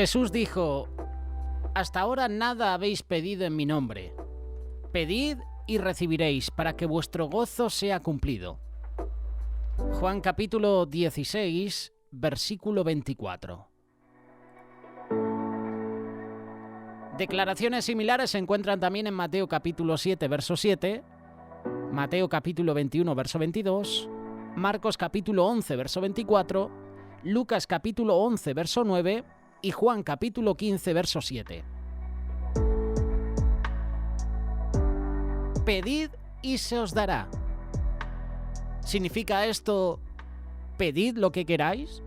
Jesús dijo: hasta ahora nada habéis pedido en mi nombre. Pedid y recibiréis, para que vuestro gozo sea cumplido. Juan capítulo 16, versículo 24. Declaraciones similares se encuentran también en Mateo capítulo 7, verso 7, Mateo capítulo 21, verso 22, Marcos capítulo 11, verso 24, Lucas capítulo 11, verso 9 y Juan capítulo 15, verso 7. Pedid y se os dará. ¿Significa esto pedid lo que queráis?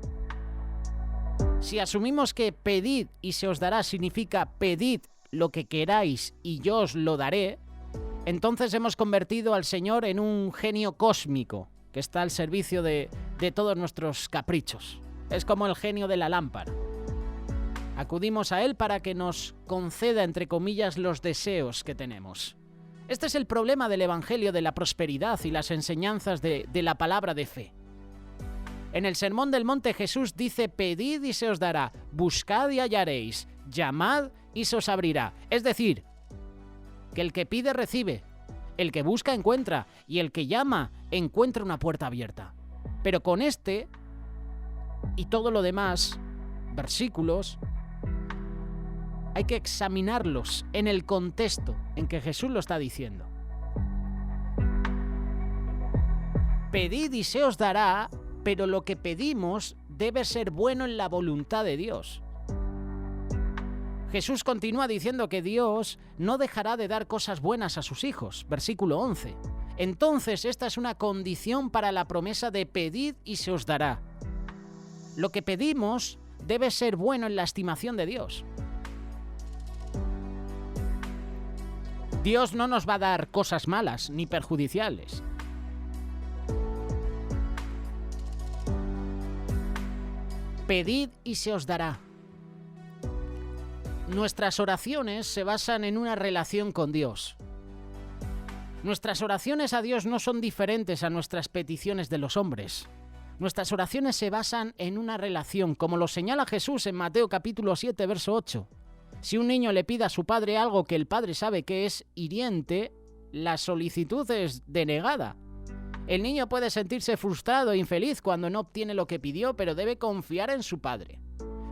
Si asumimos que pedid y se os dará significa pedid lo que queráis y yo os lo daré, entonces hemos convertido al Señor en un genio cósmico que está al servicio de todos nuestros caprichos. Es como el genio de la lámpara. Acudimos a Él para que nos conceda, entre comillas, los deseos que tenemos. Este es el problema del Evangelio de la prosperidad y las enseñanzas de la palabra de fe. En el Sermón del Monte Jesús dice: pedid y se os dará, buscad y hallaréis, llamad y se os abrirá. Es decir, que el que pide recibe, el que busca encuentra y el que llama encuentra una puerta abierta. Pero con este y todo lo demás, versículos, hay que examinarlos en el contexto en que Jesús lo está diciendo. Pedid y se os dará, pero lo que pedimos debe ser bueno en la voluntad de Dios. Jesús continúa diciendo que Dios no dejará de dar cosas buenas a sus hijos, versículo 11. Entonces, esta es una condición para la promesa de pedid y se os dará. Lo que pedimos debe ser bueno en la estimación de Dios. Dios no nos va a dar cosas malas ni perjudiciales. Pedid y se os dará. Nuestras oraciones se basan en una relación con Dios. Nuestras oraciones a Dios no son diferentes a nuestras peticiones de los hombres. Nuestras oraciones se basan en una relación, como lo señala Jesús en Mateo capítulo 7, verso 8. Si un niño le pide a su padre algo que el padre sabe que es hiriente, la solicitud es denegada. El niño puede sentirse frustrado e infeliz cuando no obtiene lo que pidió, pero debe confiar en su padre.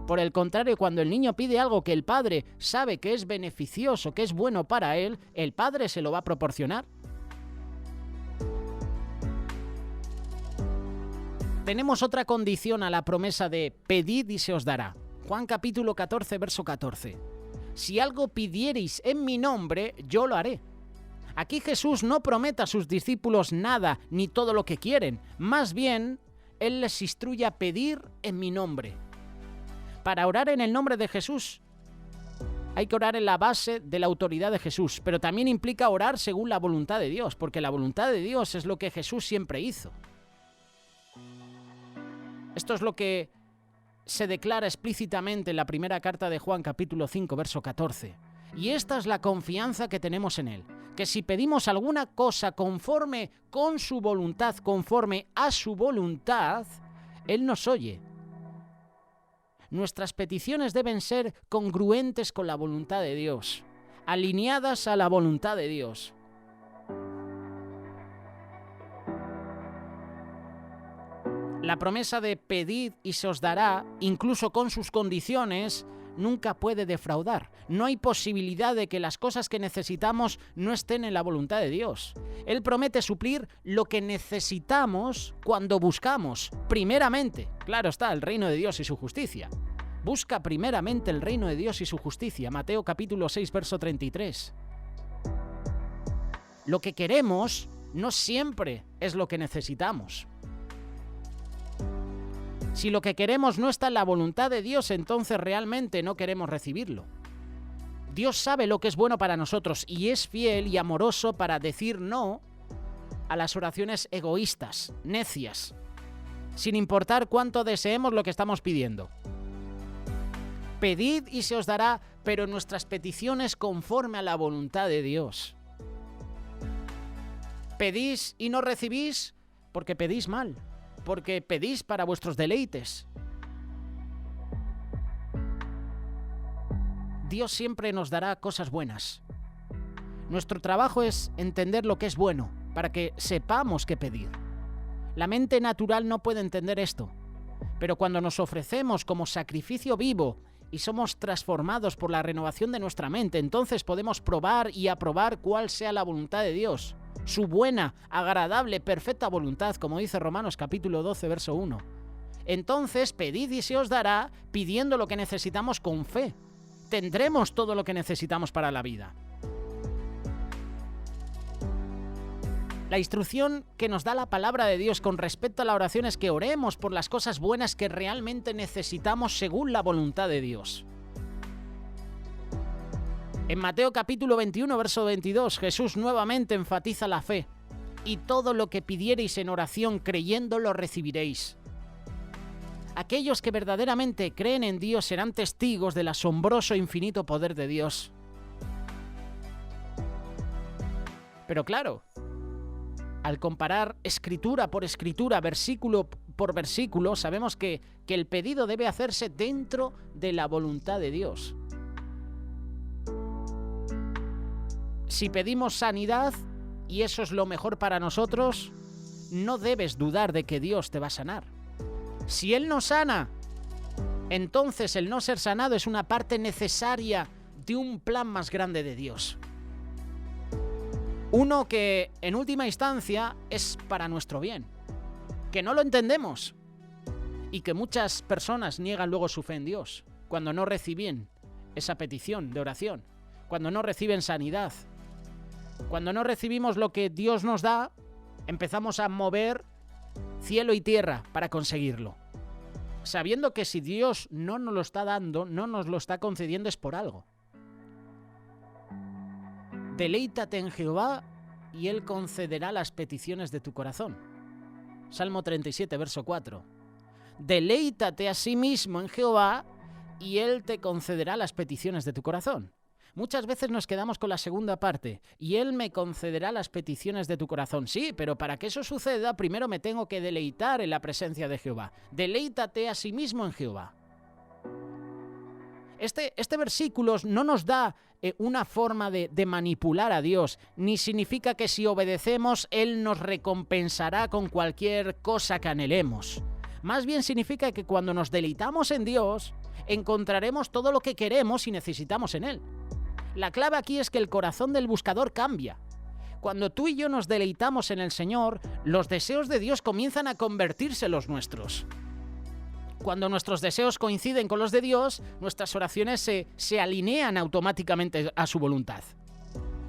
Por el contrario, cuando el niño pide algo que el padre sabe que es beneficioso, que es bueno para él, el padre se lo va a proporcionar. Tenemos otra condición a la promesa de pedid y se os dará. Juan capítulo 14, verso 14. Si algo pidiereis en mi nombre, yo lo haré. Aquí Jesús no promete a sus discípulos nada ni todo lo que quieren. Más bien, Él les instruye a pedir en mi nombre. Para orar en el nombre de Jesús, hay que orar en la base de la autoridad de Jesús, pero también implica orar según la voluntad de Dios, porque la voluntad de Dios es lo que Jesús siempre hizo. Esto es lo que se declara explícitamente en la primera carta de Juan, capítulo 5, verso 14. Y esta es la confianza que tenemos en Él, que si pedimos alguna cosa conforme con su voluntad, conforme a su voluntad, Él nos oye. Nuestras peticiones deben ser congruentes con la voluntad de Dios, alineadas a la voluntad de Dios. La promesa de pedid y se os dará, incluso con sus condiciones, nunca puede defraudar. No hay posibilidad de que las cosas que necesitamos no estén en la voluntad de Dios. Él promete suplir lo que necesitamos cuando buscamos, primeramente, claro está, el reino de Dios y su justicia. Busca primeramente el reino de Dios y su justicia. Mateo capítulo 6, verso 33. Lo que queremos no siempre es lo que necesitamos. Si lo que queremos no está en la voluntad de Dios, entonces realmente no queremos recibirlo. Dios sabe lo que es bueno para nosotros y es fiel y amoroso para decir no a las oraciones egoístas, necias, sin importar cuánto deseemos lo que estamos pidiendo. Pedid y se os dará, pero nuestras peticiones conforme a la voluntad de Dios. Pedís y no recibís porque pedís mal, porque pedís para vuestros deleites. Dios siempre nos dará cosas buenas. Nuestro trabajo es entender lo que es bueno, para que sepamos qué pedir. La mente natural no puede entender esto, pero cuando nos ofrecemos como sacrificio vivo y somos transformados por la renovación de nuestra mente, entonces podemos probar y aprobar cuál sea la voluntad de Dios, su buena, agradable, perfecta voluntad, como dice Romanos capítulo 12, verso 1. Entonces, pedid y se os dará, pidiendo lo que necesitamos con fe. Tendremos todo lo que necesitamos para la vida. La instrucción que nos da la palabra de Dios con respecto a la oración es que oremos por las cosas buenas que realmente necesitamos según la voluntad de Dios. En Mateo capítulo 21, verso 22, Jesús nuevamente enfatiza la fe. Y todo lo que pidiereis en oración creyendo lo recibiréis. Aquellos que verdaderamente creen en Dios serán testigos del asombroso e infinito poder de Dios. Pero claro, al comparar escritura por escritura, versículo por versículo, sabemos que el pedido debe hacerse dentro de la voluntad de Dios. Si pedimos sanidad y eso es lo mejor para nosotros, no debes dudar de que Dios te va a sanar. Si Él nos sana, entonces el no ser sanado es una parte necesaria de un plan más grande de Dios. Uno que, en última instancia, es para nuestro bien, que no lo entendemos y que muchas personas niegan luego su fe en Dios cuando no reciben esa petición de oración, cuando no reciben sanidad. Cuando no recibimos lo que Dios nos da, empezamos a mover cielo y tierra para conseguirlo, sabiendo que si Dios no nos lo está dando, no nos lo está concediendo, es por algo. Deleítate en Jehová y Él concederá las peticiones de tu corazón. Salmo 37, verso 4. Deleítate a sí mismo en Jehová y Él te concederá las peticiones de tu corazón. Muchas veces nos quedamos con la segunda parte, y Él me concederá las peticiones de tu corazón. Sí, pero para que eso suceda, primero me tengo que deleitar en la presencia de Jehová. Deleítate a sí mismo en Jehová. Este versículo no nos da una forma de manipular a Dios, ni significa que si obedecemos, Él nos recompensará con cualquier cosa que anhelemos. Más bien significa que cuando nos deleitamos en Dios, encontraremos todo lo que queremos y necesitamos en Él. La clave aquí es que el corazón del buscador cambia. Cuando tú y yo nos deleitamos en el Señor, los deseos de Dios comienzan a convertirse en los nuestros. Cuando nuestros deseos coinciden con los de Dios, nuestras oraciones se alinean automáticamente a su voluntad.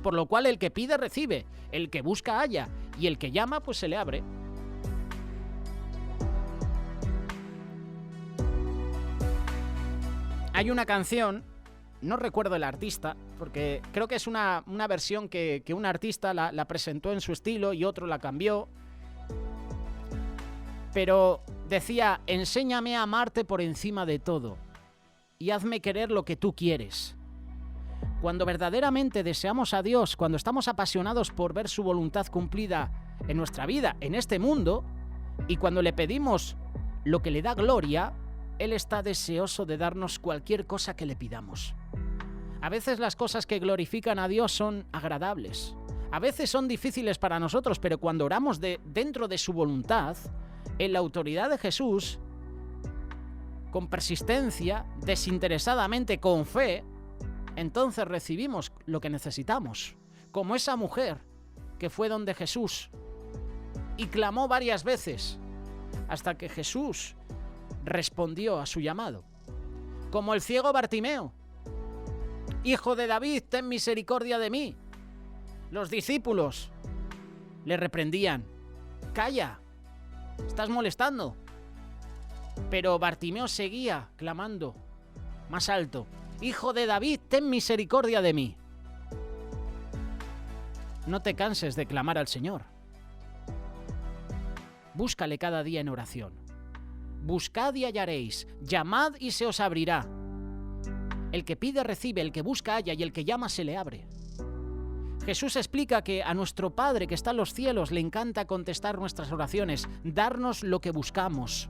Por lo cual el que pide recibe, el que busca halla, y el que llama pues se le abre. Hay una canción, no recuerdo el artista, porque creo que es una versión que un artista la presentó en su estilo y otro la cambió. Pero decía, enséñame a amarte por encima de todo y hazme querer lo que tú quieres. Cuando verdaderamente deseamos a Dios, cuando estamos apasionados por ver su voluntad cumplida en nuestra vida, en este mundo, y cuando le pedimos lo que le da gloria, Él está deseoso de darnos cualquier cosa que le pidamos. A veces las cosas que glorifican a Dios son agradables. A veces son difíciles para nosotros, pero cuando oramos dentro de su voluntad, en la autoridad de Jesús, con persistencia, desinteresadamente, con fe, entonces recibimos lo que necesitamos. Como esa mujer que fue donde Jesús y clamó varias veces hasta que Jesús respondió a su llamado. Como el ciego Bartimeo, Hijo de David, ten misericordia de mí. Los discípulos le reprendían, calla, estás molestando. Pero Bartimeo seguía clamando más alto, Hijo de David, ten misericordia de mí. No te canses de clamar al Señor. Búscale cada día en oración. Buscad y hallaréis, llamad y se os abrirá. El que pide recibe, el que busca halla y el que llama se le abre. Jesús explica que a nuestro Padre que está en los cielos le encanta contestar nuestras oraciones, darnos lo que buscamos.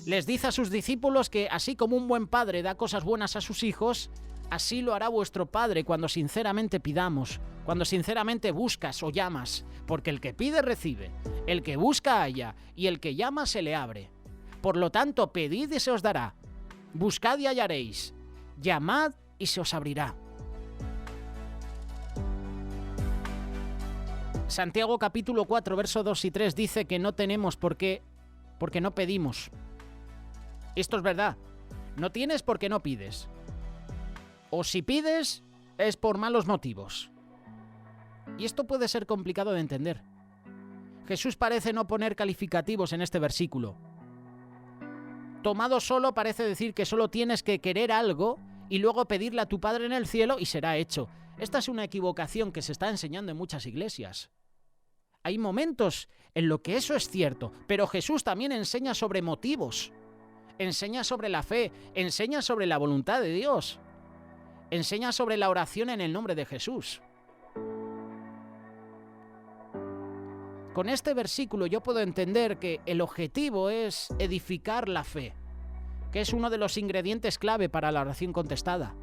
Les dice a sus discípulos que así como un buen padre da cosas buenas a sus hijos, Así lo hará vuestro Padre cuando sinceramente pidamos, cuando sinceramente buscas o llamas, porque el que pide recibe, el que busca halla, y el que llama se le abre. Por lo tanto, pedid y se os dará, buscad y hallaréis, llamad y se os abrirá. Santiago capítulo 4, verso 2 y 3 dice que no tenemos porque no pedimos. Esto es verdad. No tienes porque no pides. O si pides, es por malos motivos. Y esto puede ser complicado de entender. Jesús parece no poner calificativos en este versículo. Tomado solo parece decir que solo tienes que querer algo y luego pedirle a tu Padre en el cielo y será hecho. Esta es una equivocación que se está enseñando en muchas iglesias. Hay momentos en los que eso es cierto, pero Jesús también enseña sobre motivos, enseña sobre la fe, enseña sobre la voluntad de Dios, enseña sobre la oración en el nombre de Jesús. Con este versículo yo puedo entender que el objetivo es edificar la fe, que es uno de los ingredientes clave para la oración contestada.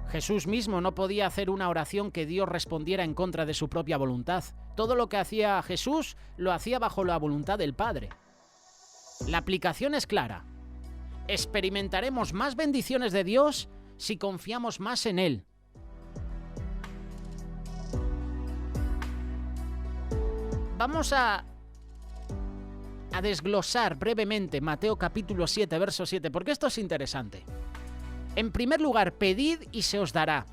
Jesús mismo no podía hacer una oración que Dios respondiera en contra de su propia voluntad. Todo lo que hacía Jesús lo hacía bajo la voluntad del Padre. La aplicación es clara. Experimentaremos más bendiciones de Dios si confiamos más en Él. Vamos a desglosar brevemente Mateo capítulo 7, verso 7, porque esto es interesante. En primer lugar, pedid y se os dará.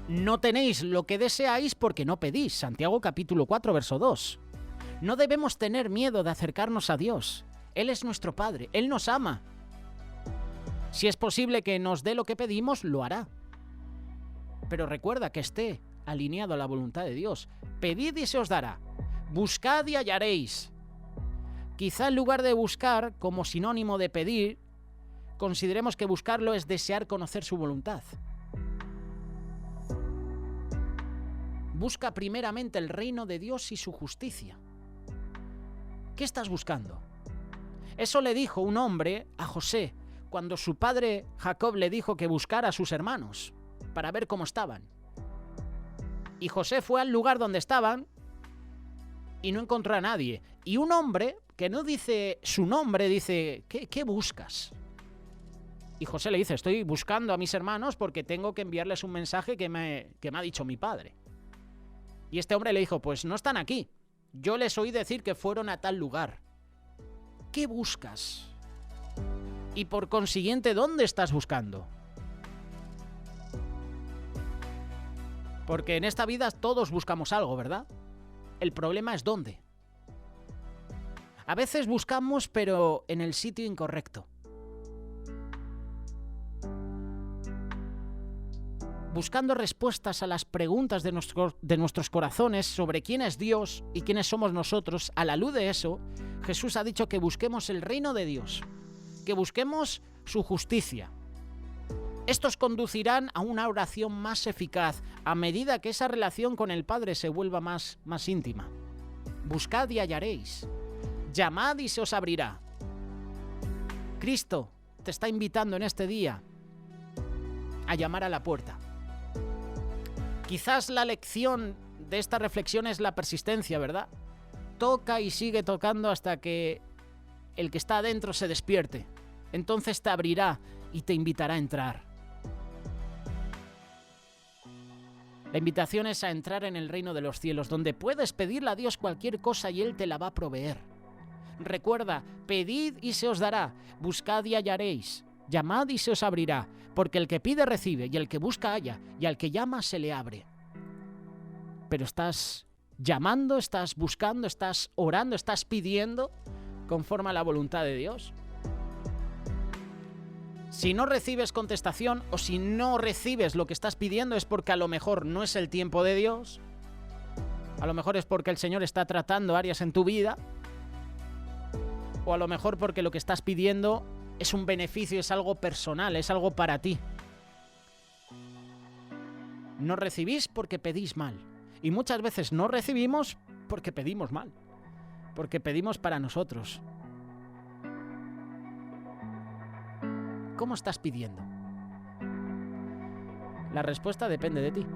No tenéis lo que deseáis porque no pedís. Santiago capítulo 4, verso 2. No debemos tener miedo de acercarnos a Dios. Él es nuestro Padre, Él nos ama. Si es posible que nos dé lo que pedimos, lo hará. Pero recuerda que esté alineado a la voluntad de Dios. Pedid y se os dará. Buscad y hallaréis. Quizá en lugar de buscar como sinónimo de pedir, consideremos que buscarlo es desear conocer su voluntad. Busca primeramente el reino de Dios y su justicia. ¿Qué estás buscando? Eso le dijo un hombre a José cuando su padre Jacob le dijo que buscara a sus hermanos para ver cómo estaban. Y José fue al lugar donde estaban y no encontró a nadie. Y un hombre que no dice su nombre dice, ¿qué buscas? Y José le dice, estoy buscando a mis hermanos porque tengo que enviarles un mensaje que me ha dicho mi padre. Y este hombre le dijo, pues no están aquí. Yo les oí decir que fueron a tal lugar. ¿Qué buscas? Y por consiguiente, ¿dónde estás buscando? Porque en esta vida todos buscamos algo, ¿verdad? El problema es dónde. A veces buscamos, pero en el sitio incorrecto. Buscando respuestas a las preguntas de nuestros corazones sobre quién es Dios y quiénes somos nosotros, a la luz de eso, Jesús ha dicho que busquemos el reino de Dios, que busquemos su justicia. Estos conducirán a una oración más eficaz a medida que esa relación con el Padre se vuelva más íntima. Buscad y hallaréis. Llamad y se os abrirá. Cristo te está invitando en este día a llamar a la puerta. Quizás la lección de esta reflexión es la persistencia, ¿verdad? Toca y sigue tocando hasta que el que está adentro se despierte. Entonces te abrirá y te invitará a entrar. La invitación es a entrar en el reino de los cielos, donde puedes pedirle a Dios cualquier cosa y Él te la va a proveer. Recuerda, pedid y se os dará, buscad y hallaréis. Llamad y se os abrirá, porque el que pide recibe, y el que busca halla, y al que llama se le abre. Pero estás llamando, estás buscando, estás orando, estás pidiendo conforme a la voluntad de Dios. Si no recibes contestación o si no recibes lo que estás pidiendo es porque a lo mejor no es el tiempo de Dios, a lo mejor es porque el Señor está tratando áreas en tu vida, o a lo mejor porque lo que estás pidiendo es un beneficio, es algo personal, es algo para ti. No recibís porque pedís mal. Y muchas veces no recibimos porque pedimos mal. Porque pedimos para nosotros. ¿Cómo estás pidiendo? La respuesta depende de ti.